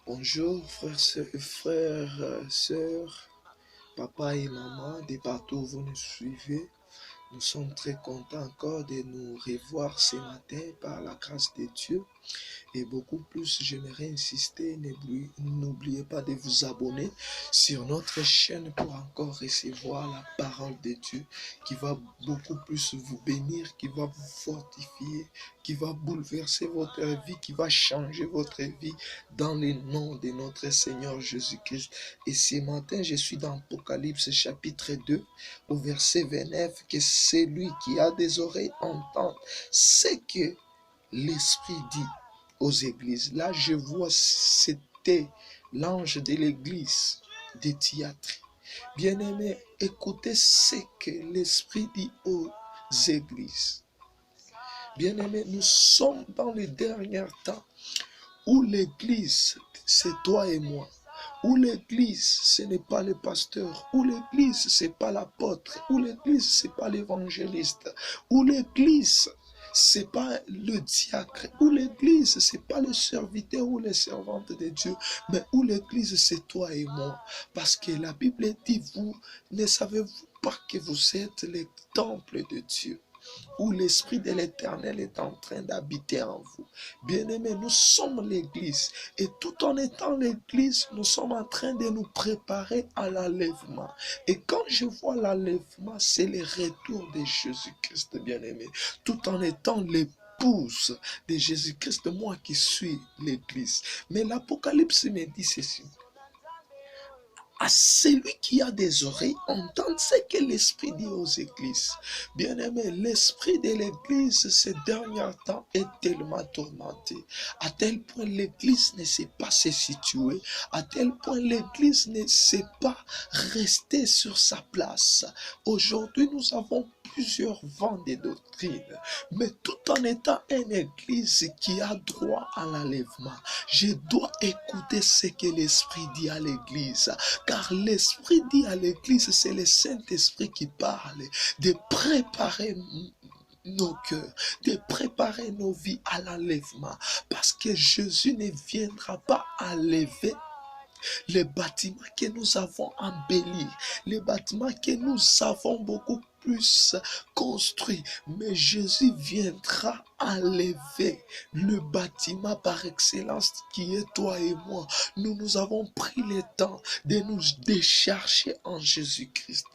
Bonjour sœurs, papa et maman, de partout où vous nous suivez. Nous sommes très contents encore de nous revoir ce matin par la grâce de Dieu. Et beaucoup plus, j'aimerais insister, n'oubliez pas de vous abonner sur notre chaîne pour encore recevoir la parole de Dieu qui va beaucoup plus vous bénir, qui va vous fortifier, qui va bouleverser votre vie, qui va changer votre vie dans le nom de notre Seigneur Jésus-Christ. Et ce matin, je suis dans Apocalypse chapitre 2 au verset 29, que celui qui a des oreilles entende ce que l'Esprit dit aux églises. Là, je vois, c'était l'ange de l'église de Thyatire. Bien-aimés, écoutez ce que l'Esprit dit aux églises. Bien-aimés, nous sommes dans les derniers temps où l'église, c'est toi et moi. Où l'église, ce n'est pas le pasteur. Où l'église, ce n'est pas l'apôtre. Où l'église, ce n'est pas l'évangéliste. Où l'église, c'est pas le diacre, ou l'église, c'est pas le serviteur ou les servantes de Dieu, mais où l'église, c'est toi et moi. Parce que la Bible dit, vous ne savez-vous pas que vous êtes le temple de Dieu, où l'Esprit de l'Éternel est en train d'habiter en vous. Bien-aimés, nous sommes l'Église. Et tout en étant l'Église, nous sommes en train de nous préparer à l'enlèvement. Et quand je vois l'enlèvement, c'est le retour de Jésus-Christ, bien-aimé. Tout en étant l'épouse de Jésus-Christ, moi qui suis l'Église. Mais l'Apocalypse me dit ceci. À celui qui a des oreilles, entendre ce que l'Esprit dit aux églises. Bien-aimé, l'Esprit de l'Église ces derniers temps est tellement tourmenté. À tel point l'Église ne sait pas se situer. À tel point l'Église ne sait pas rester sur sa place. Aujourd'hui, nous avons plusieurs vents de doctrine, mais tout en étant une église qui a droit à l'enlèvement, je dois écouter ce que l'Esprit dit à l'église, car l'Esprit dit à l'église, c'est le Saint-Esprit qui parle, de préparer nos cœurs, de préparer nos vies à l'enlèvement, parce que Jésus ne viendra pas enlever les bâtiments que nous avons embellis, les bâtiments que nous avons beaucoup plus construits, mais Jésus viendra enlever le bâtiment par excellence qui est toi et moi. Nous avons pris le temps de nous décharger en Jésus-Christ.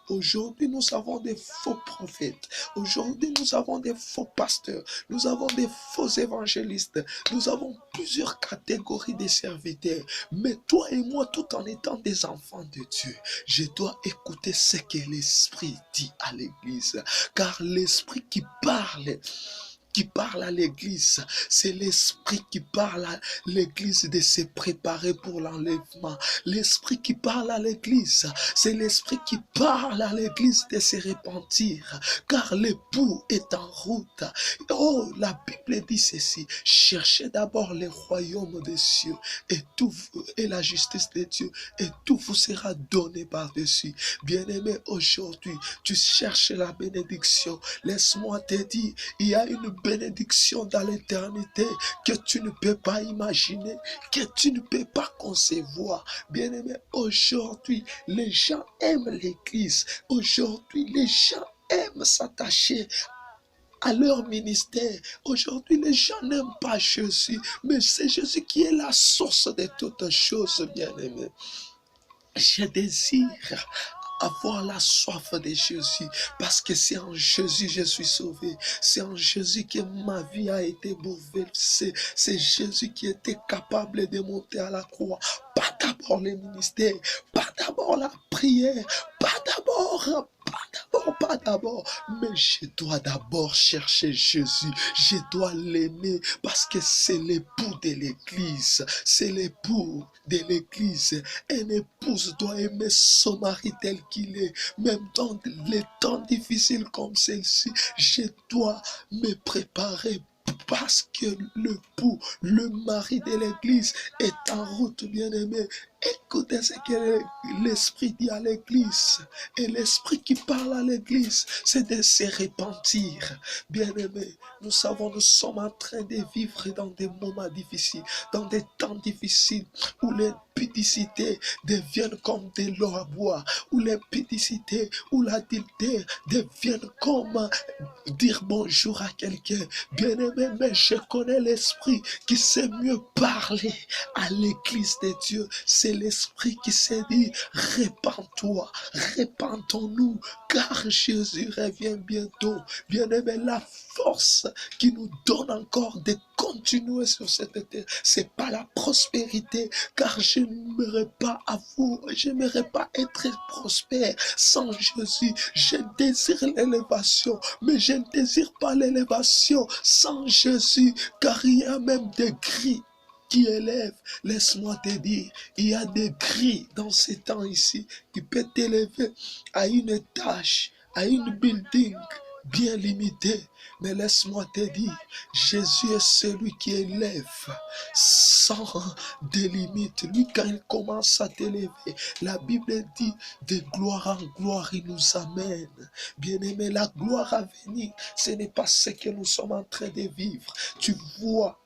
Aujourd'hui, nous avons des faux prophètes. Aujourd'hui, nous avons des faux pasteurs. Nous avons des faux évangélistes. Nous avons plusieurs catégories de serviteurs. Mais toi et moi, tout en étant des enfants de Dieu, je dois écouter ce que l'Esprit dit à l'église. Car l'Esprit qui parle à l'église, c'est l'Esprit qui parle à l'église de se préparer pour l'enlèvement. L'Esprit qui parle à l'église, c'est l'Esprit qui parle à l'église de se repentir, car l'époux est en route. Oh, la Bible dit ceci, cherchez d'abord le royaume des cieux et la justice de Dieu, et tout vous sera donné par-dessus. Bien-aimé, aujourd'hui, tu cherches la bénédiction. Laisse-moi te dire, il y a une bénédiction dans l'éternité que tu ne peux pas imaginer, que tu ne peux pas concevoir. Bien-aimé, aujourd'hui, les gens aiment l'église. Aujourd'hui, les gens aiment s'attacher à leur ministère. Aujourd'hui, les gens n'aiment pas Jésus, mais c'est Jésus qui est la source de toutes choses, bien-aimé. Je désire avoir la soif de Jésus, parce que c'est en Jésus que je suis sauvé, c'est en Jésus que ma vie a été bouleversée, c'est Jésus qui était capable de monter à la croix. Pas d'abord le ministère, pas d'abord la prière, pas d'abord, mais je dois d'abord chercher Jésus, je dois l'aimer, parce que c'est l'époux de l'église, c'est l'époux de l'église. Une épouse doit aimer son mari tel qu'il est, même dans les temps difficiles comme celle-ci. Je dois me préparer, parce que l'époux, le mari de l'église est en route, bien-aimé. Écoutez ce que l'Esprit dit à l'Église. Et l'Esprit qui parle à l'Église, c'est de se repentir. Bien-aimés, nous savons, nous sommes en train de vivre dans des moments difficiles, dans des temps difficiles, où les pudicités deviennent comme de l'eau à boire, où les pudicités, où l'adultère deviennent comme dire bonjour à quelqu'un. Bien-aimé, mais je connais l'Esprit qui sait mieux parler à l'Église de Dieu. C'est l'Esprit qui s'est dit, répands-toi, répandons-nous, car Jésus revient bientôt. Bien-aimé, la force qui nous donne encore de continuer sur cette terre, c'est pas la prospérité, car je n'aimerais pas je n'aimerais pas être prospère sans Jésus. Je désire l'élévation, mais je ne désire pas l'élévation sans Jésus, car il y a même des grilles qui élèvent. Laisse-moi te dire, il y a des grilles dans ces temps ici qui peuvent t'élever à une tâche, à une building bien limitée. Mais laisse-moi te dire, Jésus est celui qui élève sans des limites. Lui, quand il commence à t'élever, la Bible dit de gloire en gloire, il nous amène. Bien-aimé, la gloire à venir, ce n'est pas ce que nous sommes en train de vivre. Tu vois,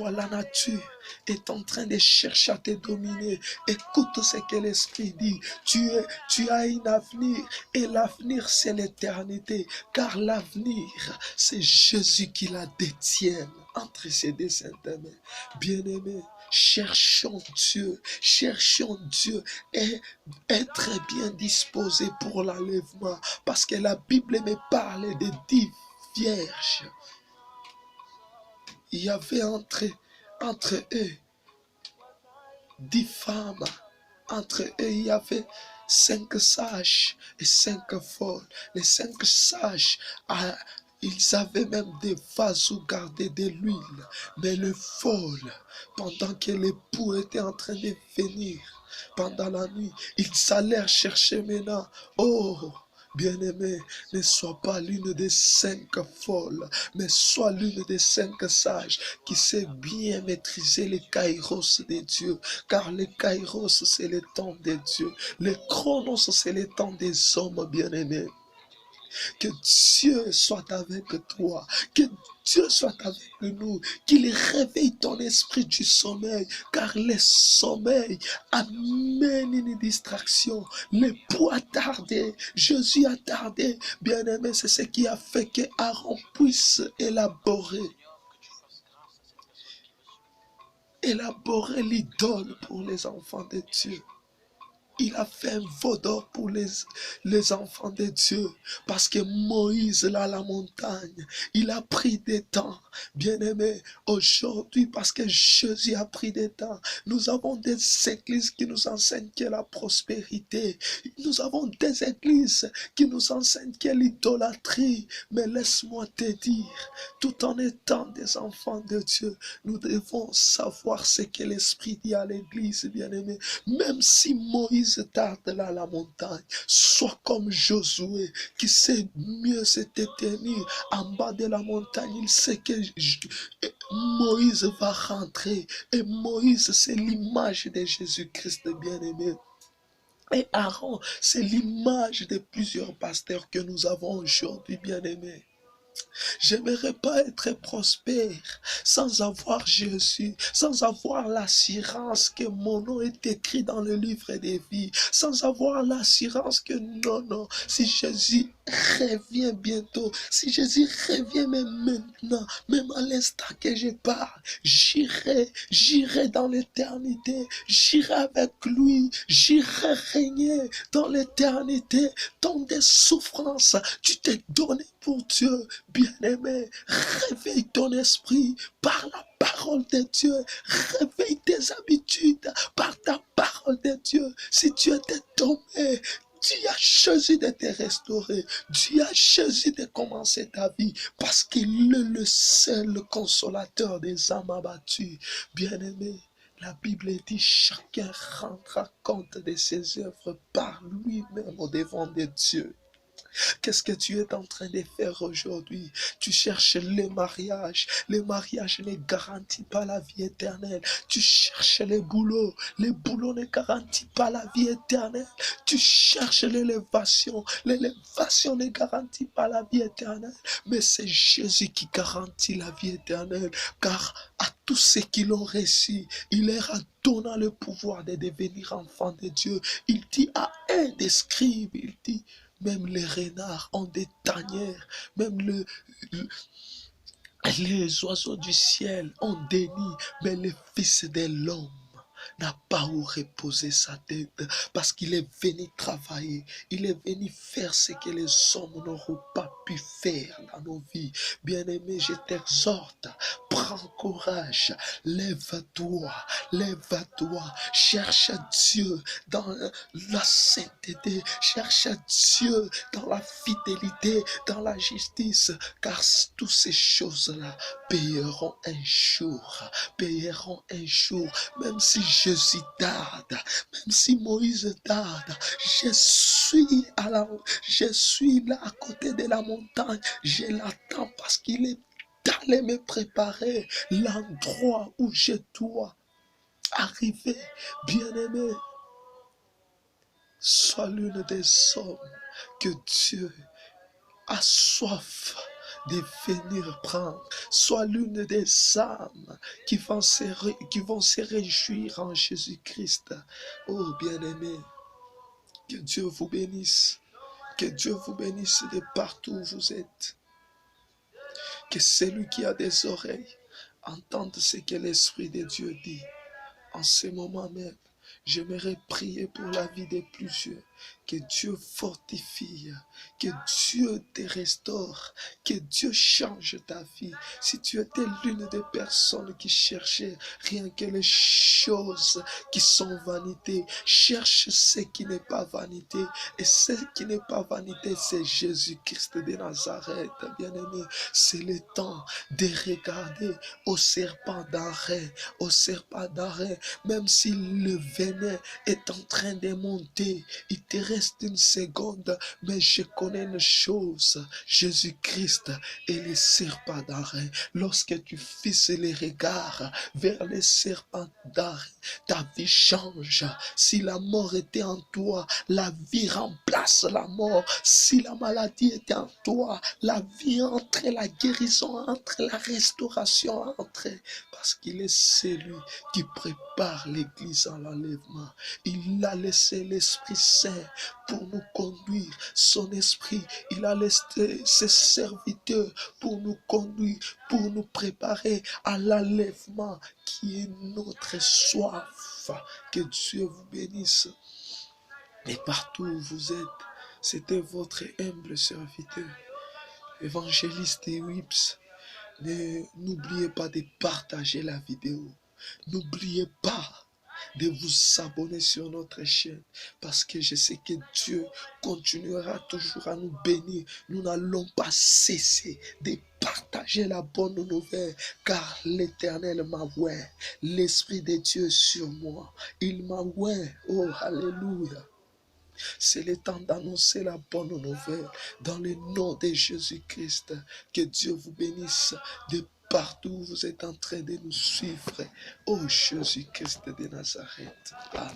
la nature est en train de chercher à te dominer. Écoute ce que l'Esprit dit. Tu as un avenir et l'avenir c'est l'éternité. Car l'avenir, c'est Jésus qui la détient entre ses deux saintes mains. Bien-aimés, cherchons Dieu et être bien disposé pour l'enlèvement. Parce que la Bible me parle de 10 vierges. Il y avait entre eux 10 femmes. Entre eux, il y avait 5 sages et 5 folles. Les 5 sages, ils avaient même des vases où garder de l'huile. Mais les folles, pendant que l'époux était en train de venir, pendant la nuit, ils allèrent chercher maintenant. Oh! Bien-aimé, ne sois pas l'une des 5 folles, mais sois l'une des 5 sages qui sait bien maîtriser les kairos de Dieu. Car les kairos, c'est le temps de Dieu. Les chronos, c'est le temps des hommes bien-aimés. Que Dieu soit avec toi, que Dieu soit avec nous, qu'il réveille ton esprit du sommeil, car le sommeil amène une distraction. L'époux a tardé, Jésus a tardé. Bien-aimé, c'est ce qui a fait que Aaron puisse élaborer l'idole pour les enfants de Dieu. Il a fait un veau d'or pour les enfants de Dieu. Parce que Moïse, là, à la montagne, il a pris des temps. Bien-aimé, aujourd'hui, parce que Jésus a pris des temps, nous avons des églises qui nous enseignent que la prospérité. Nous avons des églises qui nous enseignent que l'idolâtrie. Mais laisse-moi te dire, tout en étant des enfants de Dieu, nous devons savoir ce que l'Esprit dit à l'église, bien-aimé. Même si Moïse tarde là à la montagne, sois comme Josué qui sait mieux se tenir en bas de la montagne. Il sait que Moïse va rentrer et Moïse c'est l'image de Jésus-Christ bien-aimé. Et Aaron c'est l'image de plusieurs pasteurs que nous avons aujourd'hui bien-aimés. J'aimerais pas être prospère sans avoir Jésus, sans avoir l'assurance que mon nom est écrit dans le livre des vies, sans avoir l'assurance que non, si Jésus revient bientôt, si Jésus revient même maintenant, même à l'instant que je parle, j'irai dans l'éternité, j'irai avec lui, j'irai régner dans l'éternité, dans des souffrances, tu t'es donné pour Dieu. Bien-aimé, réveille ton esprit par la parole de Dieu. Réveille tes habitudes par ta parole de Dieu. Si tu étais tombé, Dieu a choisi de te restaurer. Dieu a choisi de commencer ta vie parce qu'il est le seul consolateur des âmes abattues. Bien-aimé, la Bible dit chacun rendra compte de ses œuvres par lui-même au devant de Dieu. Qu'est-ce que tu es en train de faire aujourd'hui? Tu cherches le mariage. Le mariage ne garantit pas la vie éternelle. Tu cherches les boulots ne garantit pas la vie éternelle. Tu cherches l'élévation ne garantit pas la vie éternelle. Mais c'est Jésus qui garantit la vie éternelle. Car à tous ceux qui l'ont reçu, il leur a donné le pouvoir de devenir enfants de Dieu. Il dit à un des scribes, il dit, même les renards ont des tanières, même les oiseaux du ciel ont des nids, mais le Fils de l'homme n'a pas où reposer sa tête parce qu'il est venu travailler, il est venu faire ce que les hommes n'auront pas pu faire dans nos vies. Bien-aimé, je t'exhorte, prends courage, lève-toi, cherche Dieu dans la sainteté, cherche Dieu dans la fidélité, dans la justice, car toutes ces choses-là paieront un jour, même si Jésus tarde, même si Moïse tarde, je suis là à côté de la montagne, je l'attends parce qu'il est allé me préparer l'endroit où je dois arriver. Bien-aimé, sois l'une des hommes que Dieu a soif de venir prendre. Sois l'une des âmes qui vont se réjouir en Jésus-Christ. Oh bien-aimé, que Dieu vous bénisse. Que Dieu vous bénisse de partout où vous êtes. Que celui qui a des oreilles entende ce que l'Esprit de Dieu dit. En ce moment même, j'aimerais prier pour la vie de plusieurs. Que Dieu fortifie, que Dieu te restaure, que Dieu change ta vie. Si tu étais l'une des personnes qui cherchait rien que les choses qui sont vanité, cherche ce qui n'est pas vanité. Et ce qui n'est pas vanité, c'est Jésus-Christ de Nazareth. Bien-aimé, c'est le temps de regarder au serpent d'arrêt, même si le venin est en train de monter, il te reste une seconde, mais je connais une chose, Jésus-Christ est le serpent d'arrêt. Lorsque tu fixes les regards vers les serpents d'arrêt, ta vie change. Si la mort était en toi, la vie remplace la mort. Si la maladie était en toi, la vie entre, la guérison entre, la restauration entre. Parce qu'il est celui qui prépare l'église à l'enlèvement. Il a laissé l'Esprit Saint pour nous conduire. Son esprit, il a laissé ses serviteurs pour nous conduire, pour nous préparer à l'enlèvement qui est notre soif. Que Dieu vous bénisse. Et partout où vous êtes, c'était votre humble serviteur, évangéliste Wips. N'oubliez pas de partager la vidéo. N'oubliez pas de vous abonner sur notre chaîne parce que je sais que Dieu continuera toujours à nous bénir. Nous n'allons pas cesser de partager la bonne nouvelle car l'Éternel m'a oint. L'Esprit de Dieu sur moi. Il m'a oint. Oh, alléluia. C'est le temps d'annoncer la bonne nouvelle dans le nom de Jésus-Christ. Que Dieu vous bénisse de partout où vous êtes en train de nous suivre. Oh Jésus-Christ de Nazareth. Amen.